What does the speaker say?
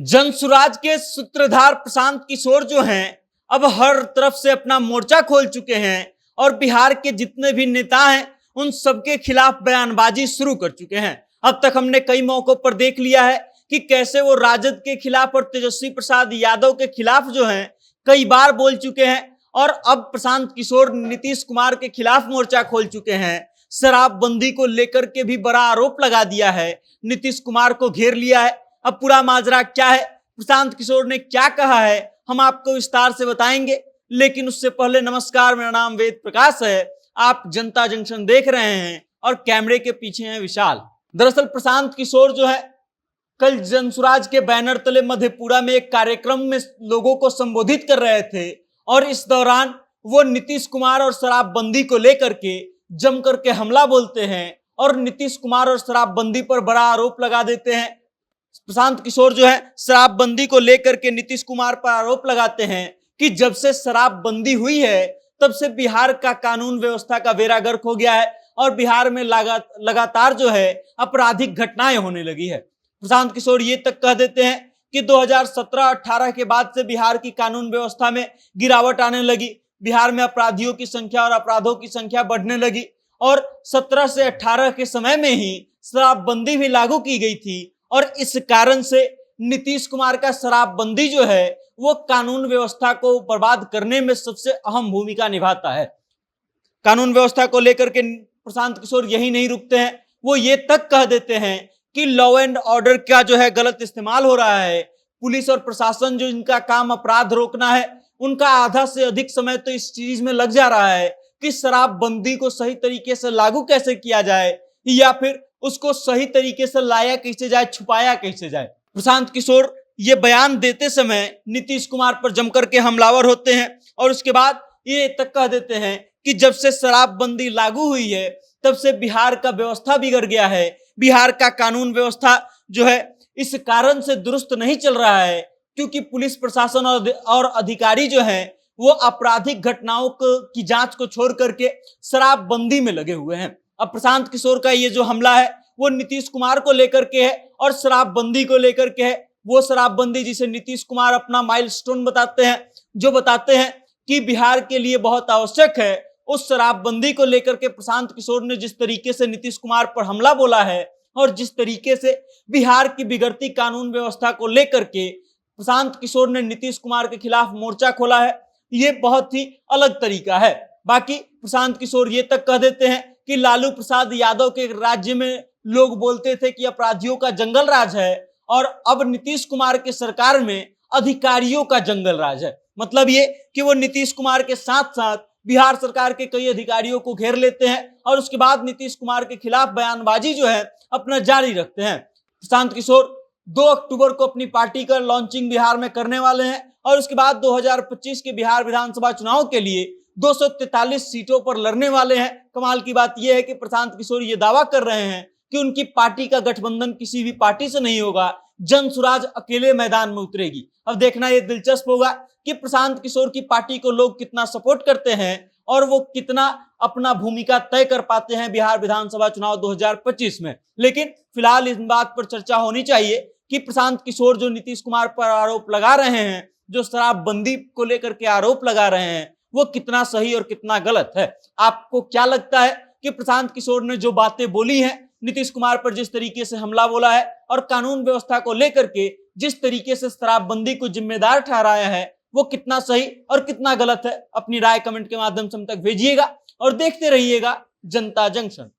जनसुराज के सूत्रधार प्रशांत किशोर जो हैं अब हर तरफ से अपना मोर्चा खोल चुके हैं और बिहार के जितने भी नेता हैं उन सबके खिलाफ बयानबाजी शुरू कर चुके हैं। अब तक हमने कई मौकों पर देख लिया है कि कैसे वो राजद के खिलाफ और तेजस्वी प्रसाद यादव के खिलाफ जो हैं कई बार बोल चुके हैं और अब प्रशांत किशोर नीतीश कुमार के खिलाफ मोर्चा खोल चुके हैं। शराबबंदी को लेकर के भी बड़ा आरोप लगा दिया है, नीतीश कुमार को घेर लिया है। अब पूरा माजरा क्या है, प्रशांत किशोर ने क्या कहा है, हम आपको विस्तार से बताएंगे। लेकिन उससे पहले नमस्कार, मेरा नाम वेद प्रकाश है, आप जनता जंक्शन देख रहे हैं और कैमरे के पीछे हैं विशाल। दरअसल प्रशांत किशोर जो है कल जनसुराज के बैनर तले मधेपुरा में एक कार्यक्रम में लोगों को संबोधित कर रहे थे और इस दौरान वो नीतीश कुमार और शराबबंदी को लेकर के जम करके हमला बोलते हैं और नीतीश कुमार और शराबबंदी पर बड़ा आरोप लगा देते हैं। प्रशांत किशोर जो है शराबबंदी को लेकर के नीतीश कुमार पर आरोप लगाते हैं कि जब से शराबबंदी हुई है तब से बिहार का कानून व्यवस्था का बेड़ा गर्क हो गया है और बिहार में लगातार जो है आपराधिक घटनाएं होने लगी है। प्रशांत किशोर ये तक कह देते हैं कि 2017-18 के बाद से बिहार की कानून व्यवस्था में गिरावट आने लगी, बिहार में अपराधियों की संख्या और अपराधों की संख्या बढ़ने लगी और 17 से 18 के समय में ही शराबबंदी भी लागू की गई थी और इस कारण से नीतीश कुमार का शराबबंदी जो है वो कानून व्यवस्था को बर्बाद करने में सबसे अहम भूमिका निभाता है। कानून व्यवस्था को लेकर के प्रशांत किशोर यही नहीं रुकते हैं, वो ये तक कह देते हैं कि लॉ एंड ऑर्डर का जो है गलत इस्तेमाल हो रहा है। पुलिस और प्रशासन जो इनका काम अपराध रोकना है उनका आधा से अधिक समय तो इस चीज में लग जा रहा है कि शराबबंदी को सही तरीके से लागू कैसे किया जाए या फिर उसको सही तरीके से लाया कैसे जाए, छुपाया कैसे जाए। प्रशांत किशोर ये बयान देते समय नीतीश कुमार पर जमकर के हमलावर होते हैं और उसके बाद ये तक कह देते हैं कि जब से शराबबंदी लागू हुई है तब से बिहार का व्यवस्था बिगड़ गया है, बिहार का कानून व्यवस्था जो है इस कारण से दुरुस्त नहीं चल रहा है क्योंकि पुलिस प्रशासन और अधिकारी जो हैं वो आपराधिक घटनाओं की जांच को छोड़ करके शराबबंदी में लगे हुए हैं। अब प्रशांत किशोर का ये जो हमला है वो नीतीश कुमार को लेकर के है और शराबबंदी को लेकर के है। वो शराबबंदी जिसे नीतीश कुमार अपना माइलस्टोन बताते हैं, जो बताते हैं कि बिहार के लिए बहुत आवश्यक है, उस शराबबंदी को लेकर के प्रशांत किशोर ने जिस तरीके से नीतीश कुमार पर हमला बोला है और जिस तरीके से बिहार की बिगड़ती कानून व्यवस्था को लेकर के प्रशांत किशोर ने नीतीश कुमार के खिलाफ मोर्चा खोला है, ये बहुत ही अलग तरीका है। बाकी प्रशांत किशोर ये तक कह देते हैं कि लालू प्रसाद यादव के राज्य में लोग बोलते थे कि अपराधियों का जंगल राज है और अब नीतीश कुमार के सरकार में अधिकारियों का जंगल राज है। मतलब ये कि वो नीतीश कुमार के साथ साथ बिहार सरकार के कई अधिकारियों को घेर लेते हैं और उसके बाद नीतीश कुमार के खिलाफ बयानबाजी जो है अपना जारी रखते हैं। प्रशांत किशोर 2 अक्टूबर को अपनी पार्टी का लॉन्चिंग बिहार में करने वाले हैं और उसके बाद 2025 के बिहार विधानसभा चुनाव के लिए 243 सीटों पर लड़ने वाले हैं। कमाल की बात यह है कि प्रशांत किशोर ये दावा कर रहे हैं कि उनकी पार्टी का गठबंधन किसी भी पार्टी से नहीं होगा, जनसुराज अकेले मैदान में उतरेगी। अब देखना ये दिलचस्प होगा कि प्रशांत किशोर की पार्टी को लोग कितना सपोर्ट करते हैं और वो कितना अपना भूमिका तय कर पाते हैं बिहार विधानसभा चुनाव 2025 में। लेकिन फिलहाल इस बात पर चर्चा होनी चाहिए कि प्रशांत किशोर जो नीतीश कुमार पर आरोप लगा रहे हैं, जो शराबबंदी को लेकर के आरोप लगा रहे हैं, वो कितना सही और कितना गलत है। आपको क्या लगता है कि प्रशांत किशोर ने जो बातें बोली हैं, नीतीश कुमार पर जिस तरीके से हमला बोला है और कानून व्यवस्था को लेकर के जिस तरीके से शराबबंदी को जिम्मेदार ठहराया है, वो कितना सही और कितना गलत है? अपनी राय कमेंट के माध्यम से हम तक भेजिएगा और देखते रहिएगा जनता जंक्शन।